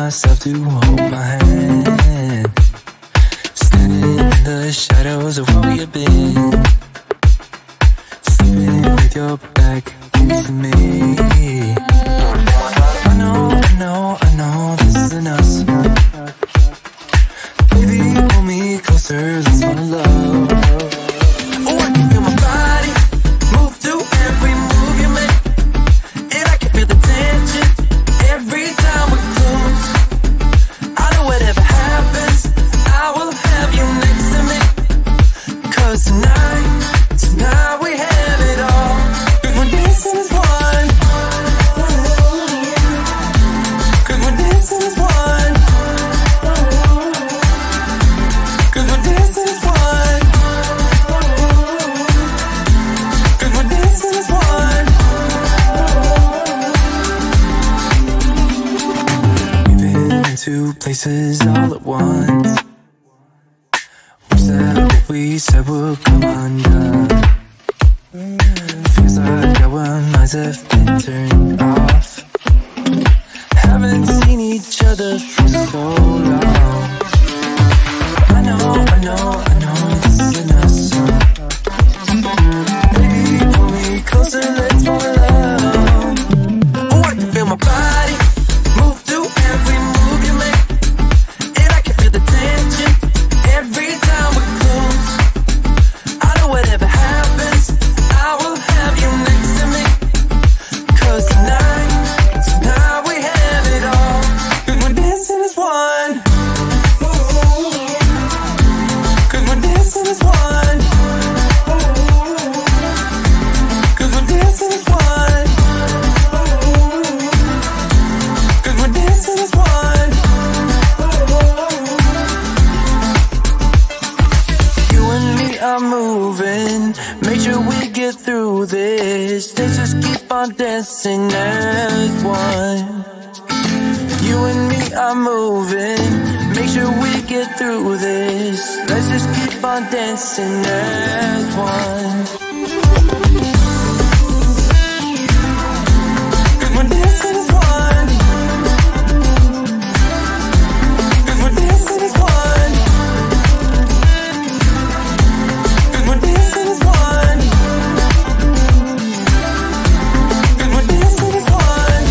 myself to hold my hand, standing in the shadows of where we have been, sleeping with your back to me. I know this isn't us. Baby, pull me closer, let's fall in love. Oh, I can feel my body move to every move you make, and I can feel the tension every time we're close. I know whatever happens, I will have you next to me. 'Cause tonight we have it all. 'Cause we're dancing as one. 'Cause we're dancing as one. 'Cause we're dancing as one. 'Cause we're dancing as one. We've been into places all at once. Wish that what we said would come undone. Feels like our minds have been turned off. Haven't seen each other for so long. I know this isn't us. Baby, pull me closer, let's fall in love. Oh, I can feel my body move to every move you make, and I can feel the tension every time we're close. I know whatever happens, I will have you next to me. 'Cause tonight we have it all. 'Cause we're dancing as one. 'Cause we're dancing as one. 'Cause we're dancing as one. 'Cause we're dancing as one. You and me are moving, make sure we get through this. Let's just keep on dancing as one. You and me are moving, make sure we get through this. Let's just keep on dancing as one. 'Cause we're dancing as one. 'Cause we're dancing as one. 'Cause we're dancing as one. 'Cause we're dancing as one.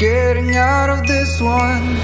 getting out of this one.